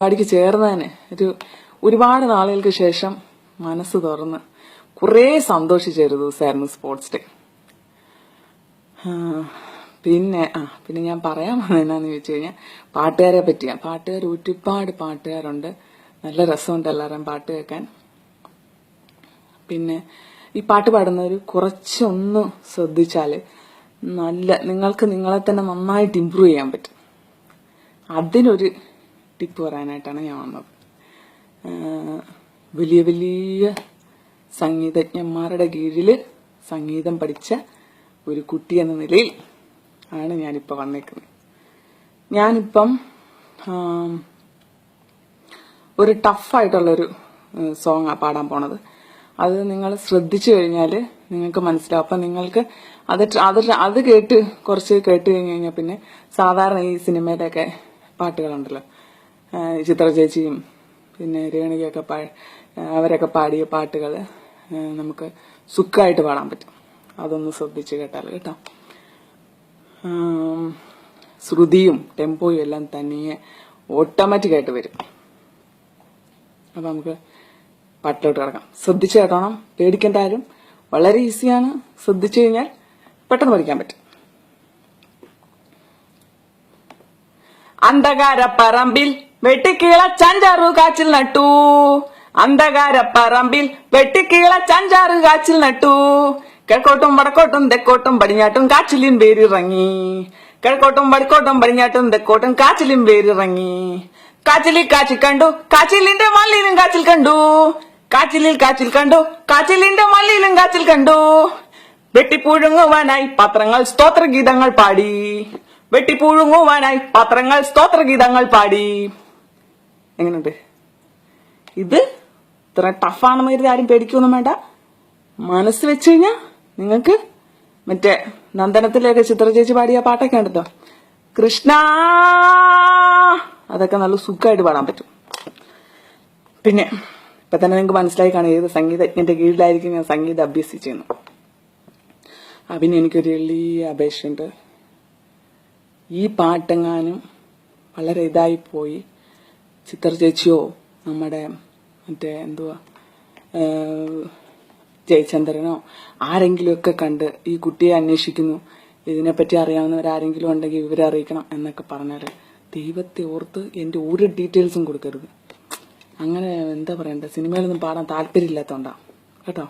പരിപാടിക്ക് ചേർന്നതിന് ഒരുപാട് നാളുകൾക്ക് ശേഷം മനസ്സ് തുറന്ന് കുറേ സന്തോഷിച്ചൊരു ദിവസമായിരുന്നു സ്പോർട്സ് ഡേ. പിന്നെ ഞാൻ പറയാൻ വന്നത് എന്നാന്ന് ചോദിച്ചു കഴിഞ്ഞാൽ പാട്ടുകാരെ പറ്റിയാണ്. ഒരുപാട് പാട്ടുകാരുണ്ട്, നല്ല രസമുണ്ട് എല്ലാവരും പാട്ട് കേൾക്കാൻ. പിന്നെ ഈ പാട്ട് പാടുന്നവർ കുറച്ചൊന്ന് ശ്രദ്ധിച്ചാൽ നിങ്ങൾക്ക് നിങ്ങളെ തന്നെ നന്നായിട്ട് ഇമ്പ്രൂവ് ചെയ്യാൻ പറ്റും. അതിനൊരു ടിപ്പ് പറയാനായിട്ടാണ് ഞാൻ വന്നത്. വലിയ വലിയ സംഗീതജ്ഞന്മാരുടെ കീഴിൽ സംഗീതം പഠിച്ച ഒരു കുട്ടി എന്ന നിലയിൽ ആണ് ഞാനിപ്പോൾ വന്നേക്കുന്നത്. ഞാനിപ്പം ഒരു ടഫായിട്ടുള്ളൊരു സോങ്ങാണ് പാടാൻ പോണത്. അത് നിങ്ങൾ ശ്രദ്ധിച്ചു കഴിഞ്ഞാൽ നിങ്ങൾക്ക് മനസ്സിലാവും. അപ്പം നിങ്ങൾക്ക് അത് കുറച്ച് കേട്ട് കഴിഞ്ഞാൽ പിന്നെ സാധാരണ ഈ സിനിമയിലൊക്കെ പാട്ടുകളുണ്ടല്ലോ, ചിത്ര ചേച്ചിയും പിന്നെ രേണുകയൊക്കെ അവരൊക്കെ പാടിയ പാട്ടുകൾ നമുക്ക് സുഖമായിട്ട് പാടാൻ പറ്റും. അതൊന്ന് ശ്രദ്ധിച്ച് കേട്ടാൽ കേട്ടോ. ശ്രുതിയും ടെമ്പോയും എല്ലാം തനിയെ ഓട്ടോമാറ്റിക്കായിട്ട് വരും. അപ്പം നമുക്ക് പാട്ടിലോട്ട് കിടക്കാം. ശ്രദ്ധിച്ച് കേട്ടോണം, പേടിക്കേണ്ട ആരും. വളരെ ഈസിയാണ്, ശ്രദ്ധിച്ചു കഴിഞ്ഞാൽ പെട്ടെന്ന് പഠിക്കാൻ പറ്റും. അന്ധകാരപ്പറമ്പിൽ വെട്ടിക്കിളച്ചഞ്ചാറു കാച്ചിൽ നട്ടു, അന്ധകാരപ്പറമ്പിൽ വെട്ടിക്കിളച്ചഞ്ചാറു കാച്ചിൽ നട്ടു, കിഴക്കോട്ടും വടക്കോട്ടും തെക്കോട്ടും പടിഞ്ഞാട്ടും കാച്ചിലിൻ പേരിറങ്ങി, കിഴക്കോട്ടും വടക്കോട്ടും പടിഞ്ഞാട്ടും തെക്കോട്ടും കാച്ചിലിൻ പേരിറങ്ങി, കാച്ചിലിൽ കാച്ചിൽ കണ്ടു കാച്ചിലിന്റെ മല്ലിലും കാച്ചിൽ കണ്ടു, കാച്ചിലിൽ കാച്ചിൽ കണ്ടു കാച്ചിലിന്റെ മല്ലിലും കാച്ചിൽ കണ്ടു, വെട്ടിപ്പുഴുങ്ങുവാനായി പാത്രങ്ങൾ സ്തോത്രഗീതങ്ങൾ പാടി, വെട്ടിപ്പുഴുങ്ങുവാനായി പാത്രങ്ങൾ സ്തോത്രഗീതങ്ങൾ പാടി. എങ്ങനെയുണ്ട്? ഇത് ഇത്ര ടഫാണെന്ന് കരുതി ആരും പേടിക്കൊന്നും വേണ്ട. മനസ്സ് വെച്ച് കഴിഞ്ഞാൽ നിങ്ങൾക്ക് മറ്റേ നന്ദനത്തിലേക്ക് ചിത്ര ചേച്ചി പാടിയ പാട്ടൊക്കെ ഉണ്ടല്ലോ, കൃഷ്ണ, അതൊക്കെ നല്ല സുഖമായിട്ട് പാടാൻ പറ്റും. പിന്നെ ഇപ്പൊ തന്നെ നിങ്ങൾക്ക് മനസ്സിലായി കാണും ഏത് സംഗീതജ്ഞന്റെ കീഴിലായിരിക്കും ഞാൻ സംഗീതം അഭ്യസിച്ചെന്ന്. പിന്നെ എനിക്കൊരു എളിയ അപേക്ഷയുണ്ട്. ഈ പാട്ടെങ്ങാനും വളരെ ഇതായിപ്പോയി ചിത്ര ചേച്ചിയോ നമ്മുടെ മറ്റേ ജയചന്ദ്രനോ ആരെങ്കിലുമൊക്കെ കണ്ട് ഈ കുട്ടിയെ അന്വേഷിക്കുന്നു, ഇതിനെപ്പറ്റി അറിയാവുന്നവരാരെങ്കിലും ഉണ്ടെങ്കിൽ വിവരം അറിയിക്കണം എന്നൊക്കെ പറഞ്ഞാൽ ദൈവത്തെ ഓർത്ത് എൻ്റെ ഒരു ഡീറ്റെയിൽസും കൊടുക്കരുത്. അങ്ങനെ എന്താ പറയണ്ടേ, സിനിമയിലൊന്നും പാടാൻ താല്പര്യമില്ലാത്തതുകൊണ്ടാണ് കേട്ടോ.